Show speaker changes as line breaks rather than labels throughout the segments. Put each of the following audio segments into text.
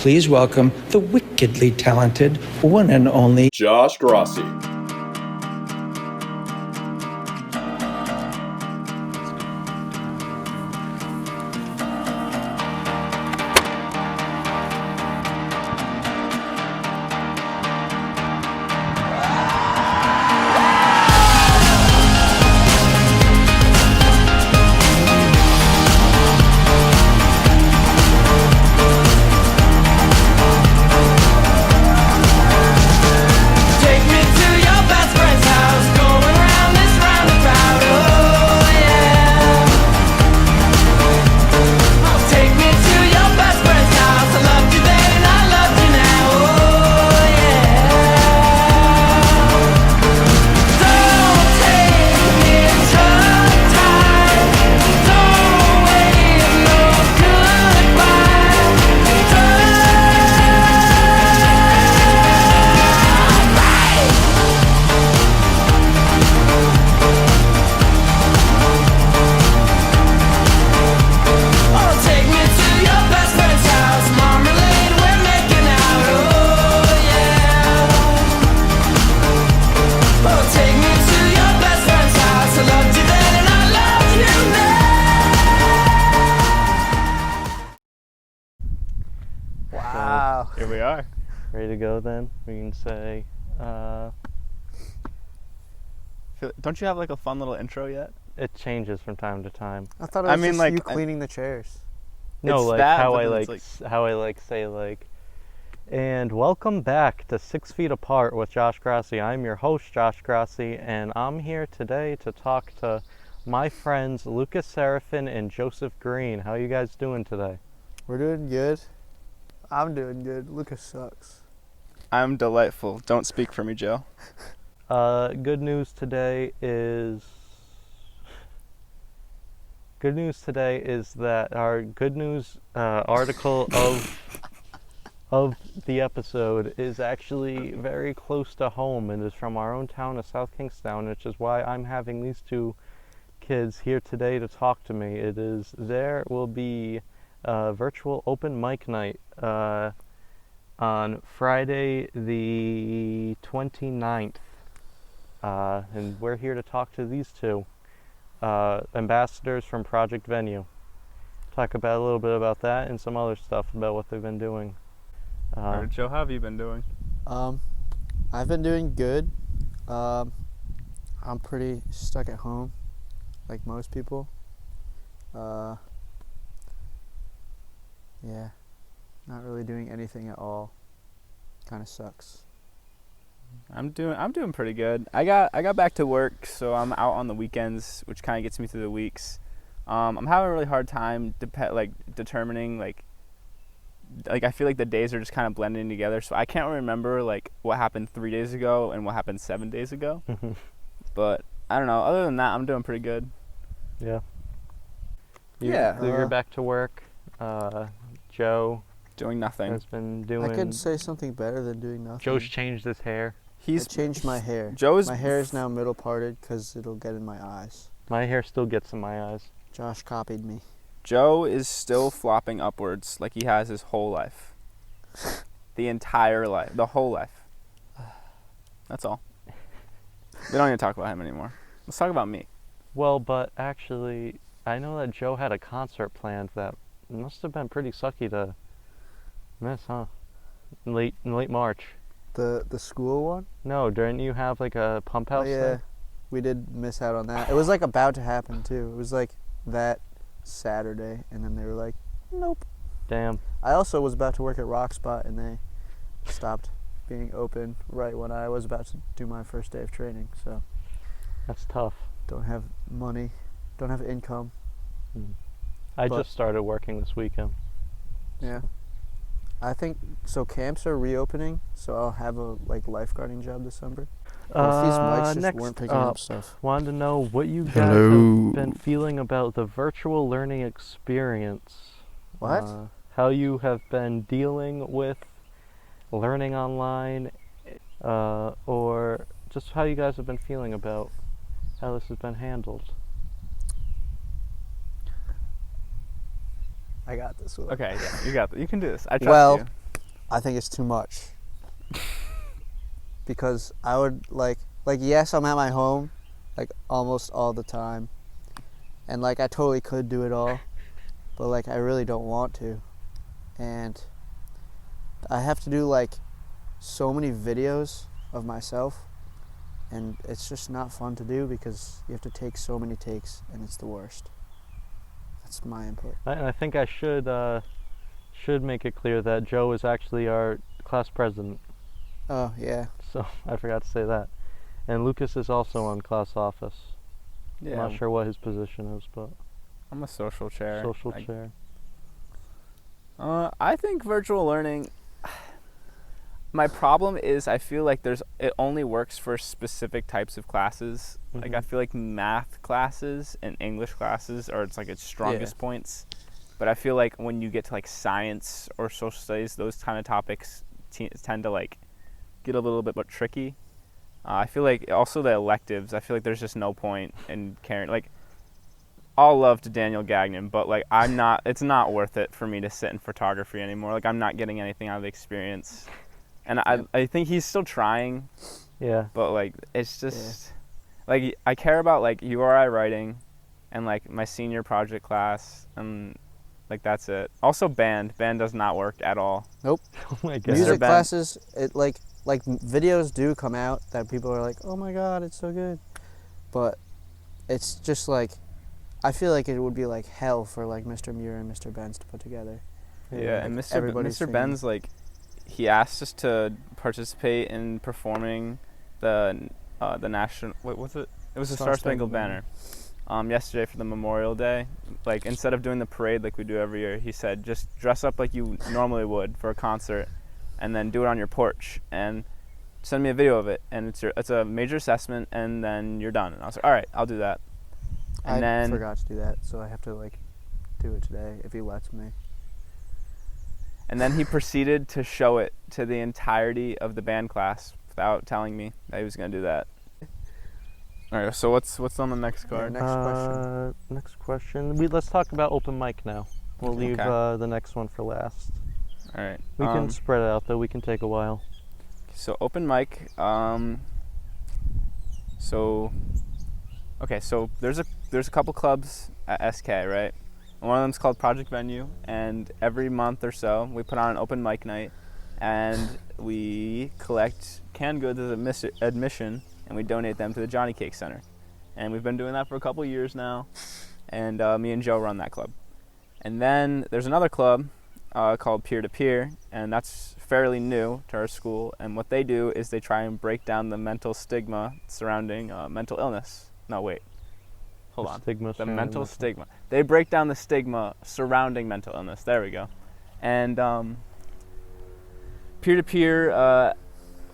please welcome the wickedly talented one and only
Josh Grossi.
Wow.
Here we are.
Ready to go then? We can say,
Don't you have like a fun little intro yet?
it changes from time to time.
I thought it was
I mean,
just
like,
you cleaning the chairs.
No,
It's
like
that,
how
but
I
then
like,
it's
how I like say like, and welcome back to 6 Feet Apart with Josh Grossi. I'm your host, Josh Grossi, and I'm here today to talk to my friends Lucas Serafin and Joseph Green. How you guys doing today?
We're doing good. I'm doing good. Lucas sucks.
I'm delightful. Don't speak for me, Joe.
Good news today is that our good news article of the episode is actually very close to home and is from our own town of South Kingstown, which is why I'm having these two kids here today to talk to me. There will be a virtual open mic night on Friday the 29th, and we're here to talk to these two ambassadors from Project Venue. Talk about a little bit about that and some other stuff about what they've been doing.
All right, Joe, how have you been doing?
I've been doing good. I'm pretty stuck at home, like most people. Yeah, not really doing anything at all. Kind of sucks.
I'm doing pretty good. I got back to work, so I'm out on the weekends, which kind of gets me through the weeks. I'm having a really hard time determining like I feel like the days are just kind of blending together, so I can't remember like what happened 3 days ago and what happened 7 days ago. But I don't know. Other than that, I'm doing pretty good.
Yeah. You're back to work. Joe
Doing nothing.
has been doing.
I could say something better than doing nothing.
Joe's changed his hair.
I changed my hair. My hair is now middle parted because it'll get in my eyes.
My hair still gets in my eyes.
Josh copied me.
Joe is still flopping upwards like he has his whole life. The entire life. The whole life. That's all. We don't need to talk about him anymore. Let's talk about me.
Well, but actually, I know that Joe had a concert planned that must have been pretty sucky to miss, huh? Late March.
The school one?
No, didn't you have like a pump house
Oh, yeah.
thing?
We did miss out on that. It was like about to happen too. It was like that Saturday, and then they were like, nope.
Damn.
I also was about to work at Rock Spot, and they stopped being open right when I was about to do my first day of training. So
That's tough.
don't have money, don't have income.
I
But-
just started working this weekend.
Yeah. I think so. Camps are reopening, so I'll have a lifeguarding job this summer. Well, if these mics just weren't picking up stuff.
Wanted to know what you guys
Hello.
have been feeling about the virtual learning experience.
What?
How you have been dealing with learning online, or just how you guys have been feeling about how this has been handled.
I got this one.
Okay, yeah, you can do this. I trust
Well,
you.
I think it's too much. Because I would like yes, I'm at my home like almost all the time. And like I totally could do it all, but like I really don't want to. And I have to do like so many videos of myself, and it's just not fun to do because you have to take so many takes and it's the worst. That's my input.
I think I should make it clear that Joe is actually our class president.
Oh, yeah.
So I forgot to say that. And Lucas is also on class office.
Yeah.
I'm not sure what his position is, but
I'm a social chair.
chair.
I think virtual learning, my problem is I feel like it only works for specific types of classes.
Mm-hmm.
Like I feel like math classes and English classes are its like its strongest points. But I feel like when you get to like science or social studies, those kind of topics tend to like get a little bit more tricky. I feel like also the electives, I feel like there's just no point in caring. Like, all love to Daniel Gagnon, but like it's not worth it for me to sit in photography anymore. Like I'm not getting anything out of the experience. And I think he's still trying.
Yeah.
But like it's just like I care about like URI writing and like my senior project class and like that's it. Also band does not work at all.
Nope.
Oh my god.
Music classes, it like videos do come out that people are like, "Oh my god, it's so good." But it's just like I feel like it would be like hell for like Mr. Muir and Mr. Benz to put together.
Yeah,
like
and Mr. Benz like he asked us to participate in performing the national what was it? It was the Star Spangled Banner. Yesterday for the Memorial Day. Like instead of doing the parade like we do every year, he said just dress up like you normally would for a concert and then do it on your porch and send me a video of it, and it's a major assessment and then you're done. And I was like, all right, I'll do that. And
I forgot to do that, so I have to like do it today if he lets me.
And then he proceeded to show it to the entirety of the band class without telling me that he was going to do that. All right, so what's on the next card?
Next question. Let's talk about open mic now. We'll leave the next one for last.
All right.
We can spread it out though. We can take a while.
So open mic. So there's a couple clubs at SK, right? One of them's called Project Venue, and every month or so we put on an open mic night, and we collect canned goods as admission, and we donate them to the Johnny Cake Center. And we've been doing that for a couple years now, and me and Joe run that club. And then there's another club called Peer to Peer, and that's fairly new to our school. And what they do is they try and break down the mental stigma surrounding mental illness. No, wait. Hold on. The mental stigma. They break down the stigma surrounding mental illness. There we go. And Peer to Peer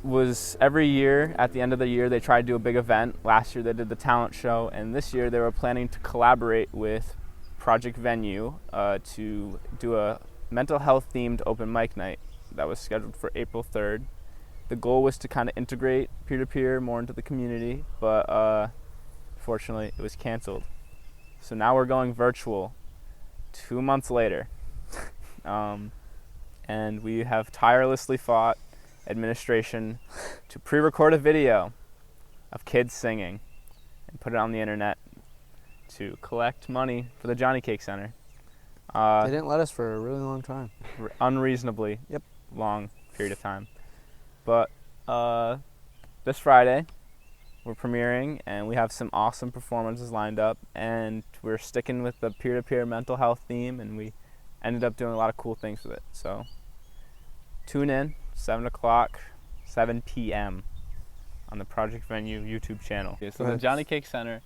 was every year, at the end of the year, they try to do a big event. Last year they did the talent show, and this year they were planning to collaborate with Project Venue to do a mental health themed open mic night that was scheduled for April 3rd. The goal was to kind of integrate peer-to-peer more into the community, but fortunately it was canceled. So now we're going virtual 2 months later. And we have tirelessly fought administration to pre-record a video of kids singing and put it on the internet to collect money for the Johnny Cake Center.
They didn't let us for a really long time.
Unreasonably long period of time. But this Friday we're premiering, and we have some awesome performances lined up, and we're sticking with the peer-to-peer mental health theme, and we ended up doing a lot of cool things with it. So tune in 7 p.m. on the Project Venue YouTube channel. So the Johnny Cake Center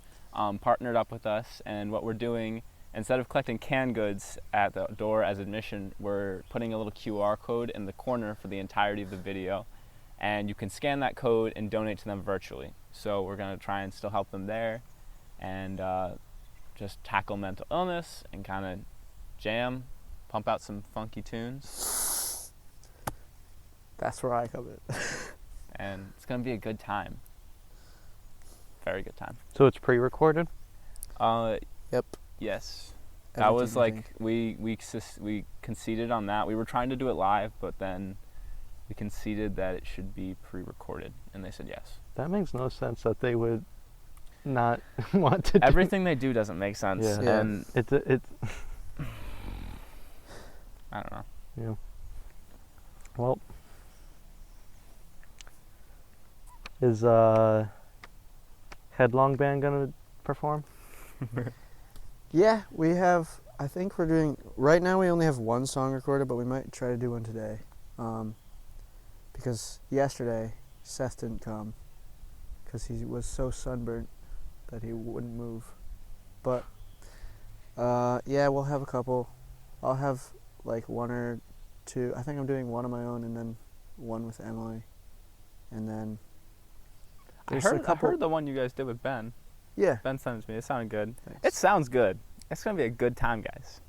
partnered up with us, and what we're doing, instead of collecting canned goods at the door as admission, we're putting a little QR code in the corner for the entirety of the video, and you can scan that code and donate to them virtually. So we're going to try and still help them there and just tackle mental illness and kind of jam, pump out some funky tunes.
That's where I come in.
And it's going to be a good time. Very good time.
So it's pre-recorded?
Yep.
Yes. That was like, we conceded on that. We were trying to do it live, but then we conceded that it should be pre-recorded, and they said yes.
That makes no sense that they would not want to.
Everything they do doesn't make sense,
Yeah.
and
It's
I don't know.
yeah. Well, is Headlong Band gonna perform?
Yeah, we have. I think we're doing. Right now, we only have one song recorded, but we might try to do one today. Because yesterday, Seth didn't come because he was so sunburnt that he wouldn't move. But yeah, we'll have a couple. I'll have like one or two. I think I'm doing one on my own and then one with Emily, and then
I
there's a
heard
couple.
the one you guys did with Ben.
Yeah,
Ben sent it to me. It sounded good.
thanks.
It sounds good. It's gonna be a good time, guys.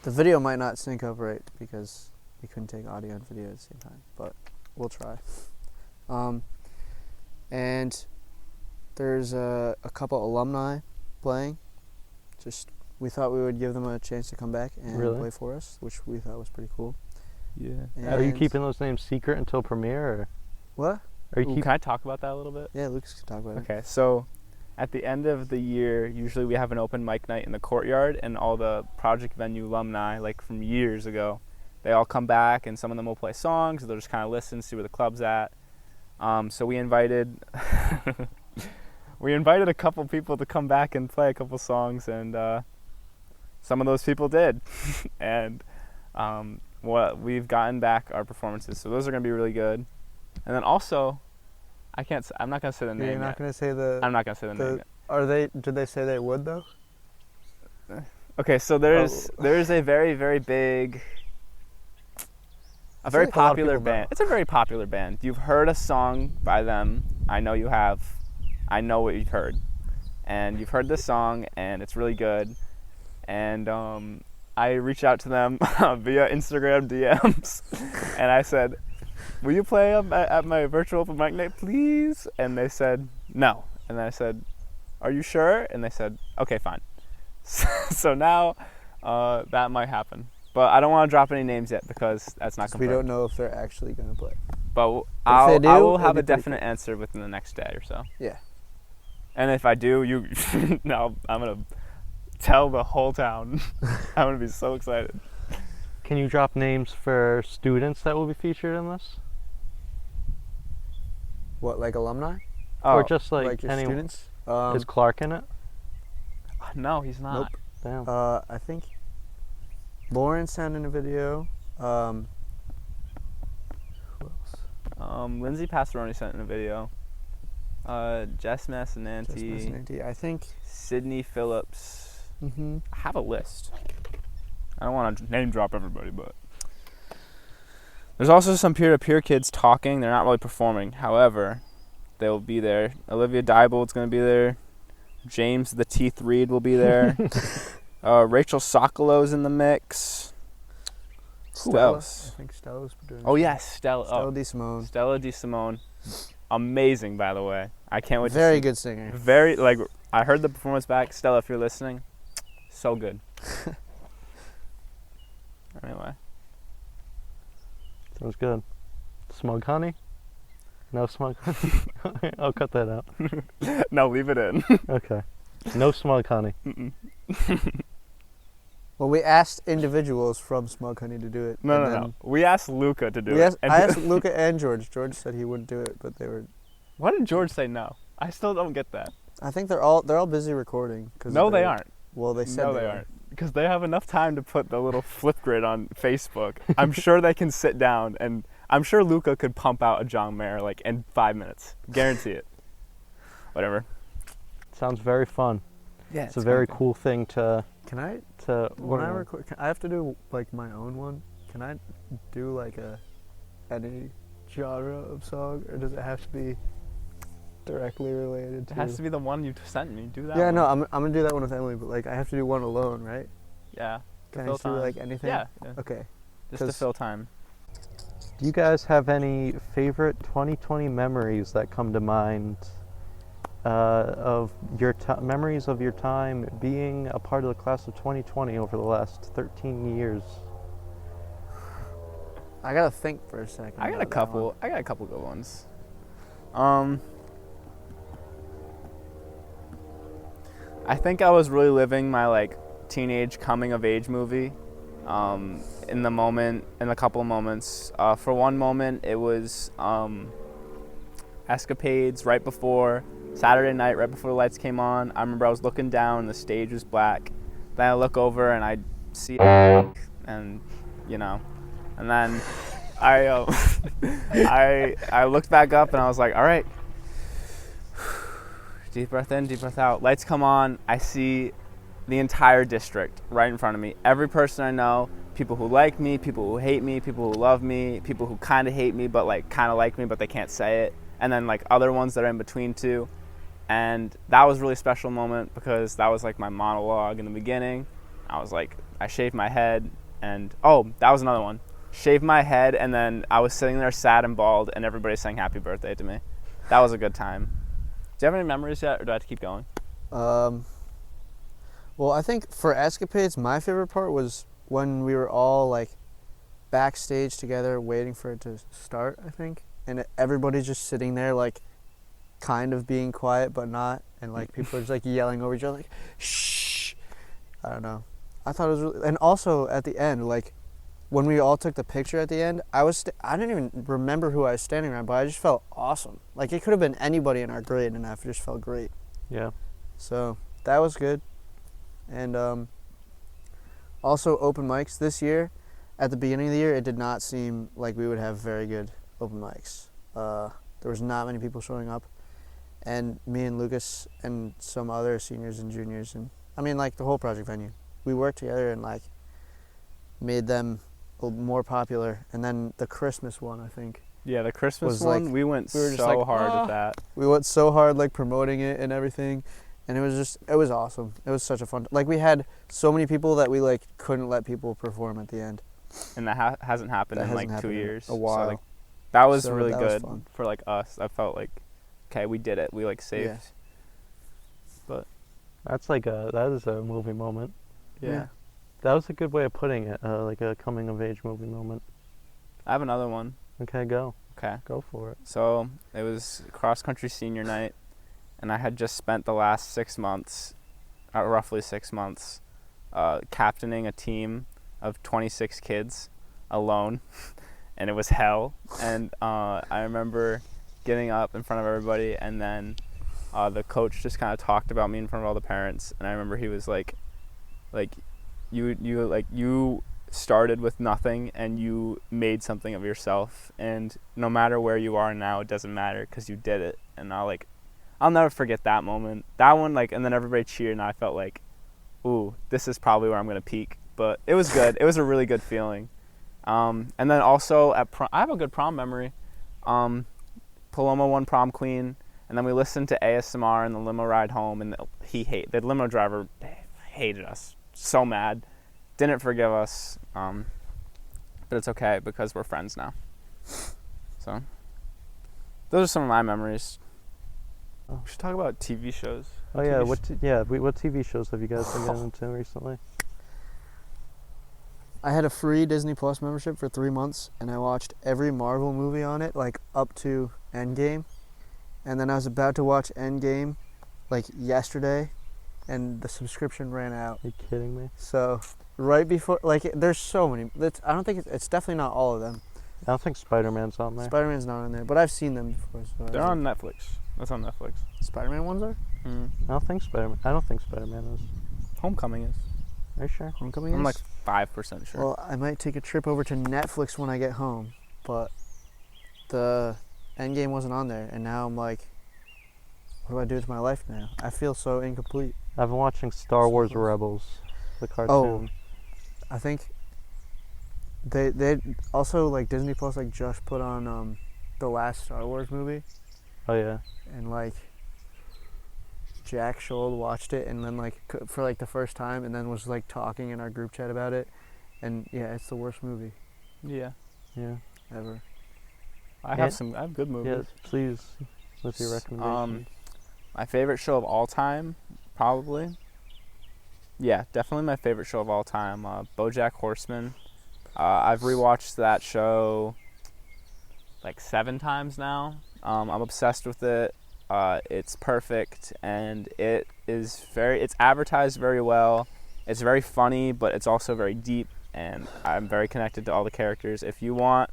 The video might not sync up right because we couldn't take audio and video at the same time, but we'll try. And there's a couple alumni playing. Just we thought we would give them a chance to come back and
Really?
play for us, which we thought was pretty cool.
Yeah.
Are you
And-
keeping those names secret until premiere? Or
What?
are you
Ooh,
keep?
can I talk about that a little bit?
Yeah, Lucas can talk about it.
Okay, so at the end of the year, usually we have an open mic night in the courtyard, and all the project venue alumni, like from years ago, they all come back, and some of them will play songs. They'll just kind of listen, see where the club's at. So we invited a couple people to come back and play a couple songs, and some of those people did. And we've gotten back our performances, so those are going to be really good. And then also, I'm not going to say the name
You're not
yet.
gonna say the.
I'm not going to say the name yet.
Are they? Did they say they would though?
Okay, so there's a very, very big, a very
like a lot of
popular
people know.
band. It's a very popular band. You've heard a song by them. I know you have. I know what you've heard. And you've heard this song, and it's really good. And I reached out to them via Instagram DMs, and I said, will you play at my virtual open mic night, please? And they said, no. And then I said, are you sure? And they said, okay, fine. So now that might happen. But I don't want to drop any names yet because that's not
We
confirmed.
don't know if they're actually gonna play.
But
If
I
they do,
will
it'll
have
be
a
pretty
definite answer within the next day or so.
Yeah.
And if I do, you, no, I'm going to tell the whole town. I'm going to be so excited.
Can you drop names for students that will be featured in this,
What, like alumni?
or just like
your
anyone?
students?
Is Clark in it?
No, he's not.
Nope.
Damn.
I think Lauren sent in a video. Who else?
Lindsay Pastoroni sent in a video. Jess Massinanti,
Just Nanti. I think.
Sydney Phillips.
Mm-hmm.
I have a list. I don't want to name drop everybody, but there's also some peer-to-peer kids talking. They're not really performing. However, they'll be there. Olivia Diebold's going to be there. James the Teeth Reed will be there. Rachel Sokolo's in the mix. Who else?
I think Stella's doing.
Oh yes, Stella.
Stella DeSimone.
Stella DeSimone. Amazing, by the way. I can't wait
Very
to see.
good singer.
Very, like, I heard the performance back. Stella, if you're listening, so good. Anyway.
Sounds good. Smug honey? No smug honey? I'll cut that out.
No, leave it in.
Okay. No smug honey.
Well, we asked individuals from Smug Honey to do it. and
No, no,
then
no. We asked Luca to do
We
it.
asked, I asked Luca and George. George said he wouldn't do it, but they were.
Why did George say no? I still don't get that.
I think they're all busy recording.
No, they aren't.
Well, they said
No, they aren't. Because they have enough time to put the little flip grid on Facebook. I'm sure they can sit down, and I'm sure Luca could pump out a John Mayer like in 5 minutes. Guarantee it. Whatever.
Sounds very fun.
Yeah,
It's a very cool thing to
Can I?
to
When I
work on.
record, I have to do like my own one. Can I do like any genre of song, or does it have to be directly related to?
It has to be the one you sent me. Do that.
Yeah,
one.
no, I'm gonna do that one with Emily, but like I have to do one alone, right?
Yeah.
Can I
fill
just do
time.
like anything?
Yeah.
Okay.
Just to
'Cause-
fill time.
Do you guys have any favorite 2020 memories that come to mind of your memories of your time being a part of the class of 2020 over the last 13 years?
I gotta think for a second.
I got a
about that one.
couple. I got a couple good ones. I think I was really living my like teenage coming of age movie. In a couple of moments. For one moment, it was escapades right before Saturday night, right before the lights came on. I remember I was looking down, and the stage was black. Then I look over and I see, and you know, and then I I looked back up and I was like, all right, deep breath in, deep breath out. Lights come on. I see the entire district right in front of me. Every person I know, people who like me, people who hate me, people who love me, people who kind of hate me but like kind of like me but they can't say it, and then like other ones that are in between too. And that was a really special moment because that was like my monologue in the beginning. I was like, I shaved my head and, that was another one. Shaved my head and then I was sitting there sad and bald and everybody sang happy birthday to me. That was a good time. Do you have any memories yet or do I have to keep going?
Well, I think for escapades, my favorite part was when we were all like backstage together waiting for it to start, I think. And everybody's just sitting there like kind of being quiet but not, and like people are just like yelling over each other like shh. I don't know, I thought it was really, and also at the end, like when we all took the picture at the end, I didn't even remember who I was standing around, but I just felt awesome. Like it could have been anybody in our grade and I just felt great.
Yeah.
So that was good. And also open mics this year, at the beginning of the year, it did not seem like we would have very good open mics. There was not many people showing up. And me and Lucas and some other seniors and juniors, and I mean like the whole project venue, we worked together and like made them more popular. And then the Christmas one, I think.
Yeah, the Christmas
was
one,
like,
we went
we were just
so
like,
hard at that.
We went so hard like promoting it and everything. And it was awesome. It was such a fun, like we had so many people that we like couldn't let people perform at the end.
And that hasn't happened in like 2 years.
A while.
So, like, that was
So
really
that was
good
fun.
for like us. I felt like, okay, we did it. We like saved.
Yeah.
But
That is a movie moment.
yeah.
That was a good way of putting it, like a coming of age movie moment.
I have another one.
Okay, go.
Okay.
Go for it.
So it was cross country senior night, and I had just spent the last 6 months, roughly 6 months, captaining a team of 26 kids alone, and it was hell. And I remember getting up in front of everybody, and then the coach just kind of talked about me in front of all the parents, and I remember he was like you started with nothing and you made something of yourself, and no matter where you are now, it doesn't matter because you did it. And I'll never forget that moment. That one, like, and then everybody cheered, and I felt like, ooh, this is probably where I'm gonna peak. But it was good. It was a really good feeling. And then also at prom, I have a good prom memory. Paloma won prom queen, and then we listened to ASMR in the limo ride home, and the limo driver hated us, so mad, didn't forgive us, but it's okay because we're friends now. So those are some of my memories. We should talk about TV shows.
Oh yeah, what TV shows have you guys been getting into recently?
I had a free Disney Plus membership for 3 months, and I watched every Marvel movie on it, like up to Endgame. And then I was about to watch Endgame, like yesterday, and the subscription ran out.
Are you kidding me?
So right before, like, there's so many. I don't think it's definitely not all of them.
I don't think Spider-Man's on there.
Spider-Man's not on there, but I've seen them before. So
They're on Netflix. That's on Netflix.
Spider-Man ones are?
I don't think Spider-Man is.
Homecoming is.
Are you sure?
Homecoming
I'm
is?
like 5% sure.
Well, I might take a trip over to Netflix when I get home, but the Endgame wasn't on there, and now I'm like, what do I do with my life now? I feel so incomplete.
I've been watching Star Wars Rebels, the cartoon.
I think they also, like, Disney Plus, like, just put on the last Star Wars movie,
Oh yeah.
and like Jack Scholl watched it, and then like for like the first time, and then was like talking in our group chat about it, and yeah, it's the worst movie
Yeah.
Yeah.
ever.
I have good movies.
Yes, please. What's your recommendation?
My favorite show of all time, probably. Yeah, definitely my favorite show of all time. BoJack Horseman. I've rewatched that show like 7 times now. I'm obsessed with it. It's perfect, and it's advertised very well. It's very funny, but it's also very deep, and I'm very connected to all the characters. If you want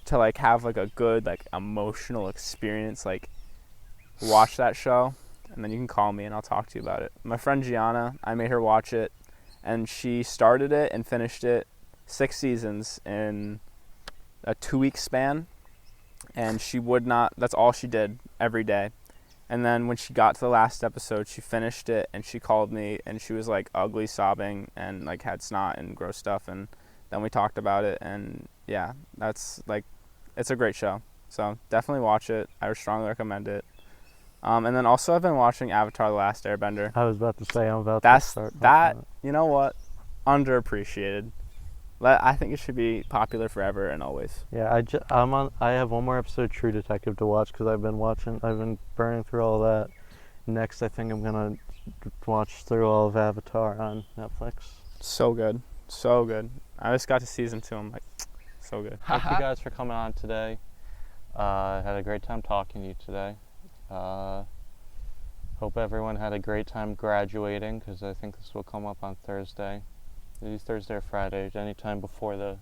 to like have like a good like emotional experience, like watch that show, and then you can call me and I'll talk to you about it. My friend Gianna, I made her watch it, and she started it and finished it 6 seasons in a 2-week span, and she would not, that's all she did every day. And then when she got to the last episode, she finished it and she called me and she was like ugly sobbing and like had snot and gross stuff, and then we talked about it, and yeah, that's like, it's a great show. So definitely watch it. I would strongly recommend it. And then also I've been watching Avatar: The Last Airbender.
I was about to say I'm about to start.
That, you know what? Underappreciated. I think it should be popular forever and always.
Yeah, I have one more episode of True Detective to watch because I've been burning through all that. Next, I think I'm gonna watch through all of Avatar on Netflix.
So good, so good. I just got to season 2. I'm like, so good.
Thank you guys for coming on today. I had a great time talking to you today. Hope everyone had a great time graduating, because I think this will come up on Thursday. Maybe Thursday or Friday, anytime before the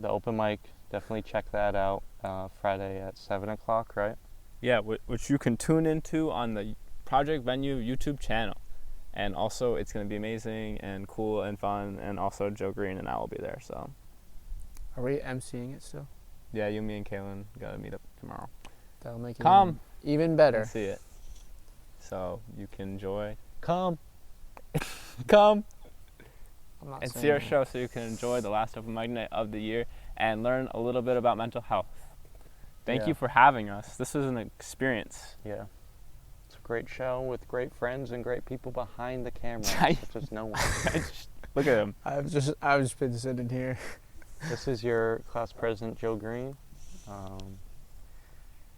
open mic. Definitely check that out. Friday at 7 o'clock, right?
Yeah, which you can tune into on the Project Venue YouTube channel. And also, it's going to be amazing and cool and fun. And also, Joe Green and I will be there. So,
Are we emceeing it still?
yeah, you, me, and Kaylin got to meet up tomorrow.
That'll make it
Come.
even better.
And see it. So you can enjoy. Come. Come.
I'm not
And
saying
see our
that.
show so you can enjoy the last open mic night of the year and learn a little bit about mental health. Thank
Yeah.
you for having us. This was an experience.
Yeah. It's a great show with great friends and great people behind the camera, such as no one.
Look at him.
I've just been sitting here.
This is your class president, Joe Green.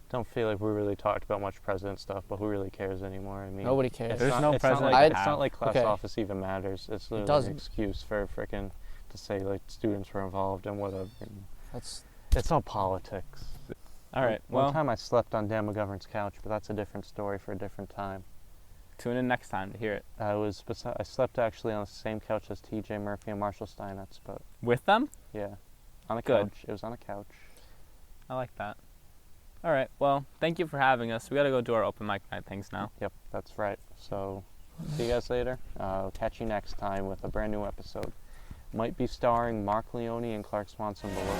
Don't feel like we really talked about much president stuff, but who really cares anymore? I mean,
Nobody cares.
It's
There's
not,
no
it's not
president
like,
to
it's not
have.
like class
Okay.
office even matters. It's literally an
doesn't.
excuse for frickin' to say like students were involved in whatever.
That's
It's all politics.
All right.
One
Well,
time I slept on Dan McGovern's couch, but that's a different story for a different time.
tune in next time to hear it.
I slept actually on the same couch as T.J. Murphy and Marshall Steinitz, but
With them?
yeah, on a
Good.
couch. It was on a couch.
I like that. All right. Well, thank you for having us. We got to go do our open mic night things now.
Yep, that's right. So, see you guys later. Catch you next time with a brand new episode. Might be starring Mark Leone and Clark Swanson below.